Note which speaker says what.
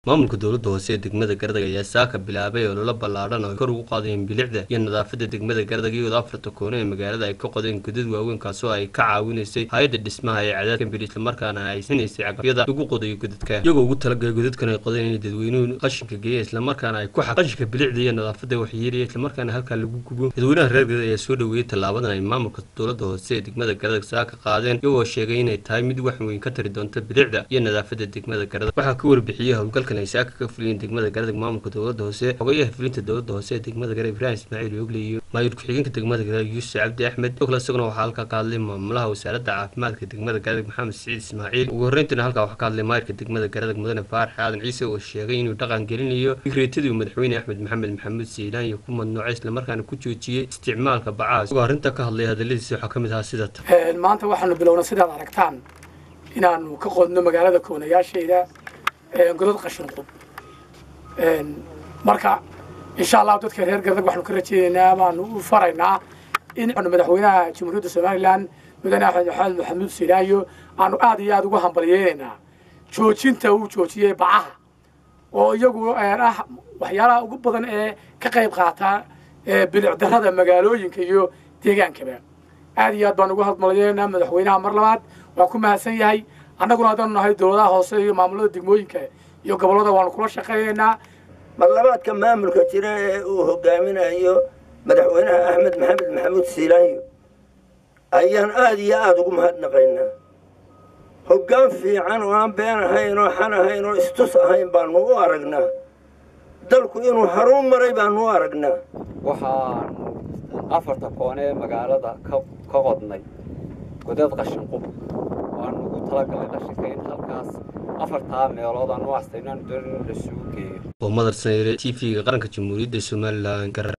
Speaker 1: maamulka dowladda hoose ee degmada Gardag ayaa saaka bilaabay olole ballaaran oo kor ugu qaadeen bilicda iyo nadaafadda degmada Gardag iyadoo afarta koone ee magaalada ay ka qodeen godad waaweyn kaasoo ay ka caawinaysay hay'adda dhismaha ee cadaadka isla markaana ay sinaysay caqabada ugu qodayo godadka iyagoo ugu talagalay godadkan ay qodeen in dadweynuhu qashinka geeyay isla markaana ay ku qashinka bilicda iyo nadaafadda waxyeelay isla markaana halka lagu gubo dadweynaha reer Gardag ayaa soo dhaweeyay talaabadan ay maamulka dowladda hoose ee degmada Gardag saaka qaadeen iyagoo sheegay inay tahay mid wax weyn ka tari doonto bilicda iyo nadaafadda degmada Gardag waxa ka warbixiyay hawlgalkan ay saaka ka fuliyeen degmada Gardag maamulka dowladda hoose xogayaha fulinta dowladda hoose ee degmada Gardag Ibrahim Ismaaciil Yogle iyo maayir ku-xigeenka degmada Gardag Yuusuf Cabdi Axmed oo kala sugna waxa halka ka hadlay maamulaha wasaaradda caafimaadka degmada Gardag Maxamed Saciid Ismaaciil ugu horreyntiina halka waxa ka hadlay maayirka degmada Gardag Mudane Faarax Aadan Ciise oo sheegay inuu dhaqan gelinayo fikradii madaxweyne Axmed Maxamed Maxamuud Siilaan iyo ku madnuucay isla markaana ku joojiyay isticmaalka bacaas oo arrinta ka hadlay hadaladiisa waxa kamid ah sida
Speaker 2: maanta waxaanu bilownaa sidaad aragtaan inaanu ka qodno magaalada koonayaasheeda godad qashin qub marka insha Allah dadka reer Gardag waxaanu ka rajaynaynaa baanu u faraynaa in madaxweynaha Jamhuuriyadda Soomaaliland Mudane Axmed Maxamuud Siilaan aanu aad iyo aad ugu hambalyeeynaa joojinta uu joojiyay bacaha oo iyagu waxyaalaha ugu badan ee ka qayb qaata bilic darrada magaalooyinka iyo deegaankaba aad iyo aad baan ugu hambalyeeynaa madaxweynaha mar labaad waa ku mahadsan yahay annaguna hadaan nahay dowladaha hoose iyo maamulada degmooyinka iyo gobolada waanu kula shaqeeynaa
Speaker 3: mar labaadka maamulka jira ee uu hogaaminayo madaxweynaha Axmed Maxamed Maxamuud Siilaan ayaan aad iyo aad ugu mahadnaqaynaa hoggaan fiican oo aan been ahayn oo xan ahayn oo istus ahayn baanu u aragnaa dalku inuu harun maray baanu u aragnaa
Speaker 4: waxaan afarta koone ee magaalada ka qodnay godad qashin qub waanu ugu talagalay qashinka in halkaas afarta meelood aan u astaynaan doonin la suuq geeyo
Speaker 1: oo madarsan TV-ga qaranka Jamhuuriyadda Soomaaliland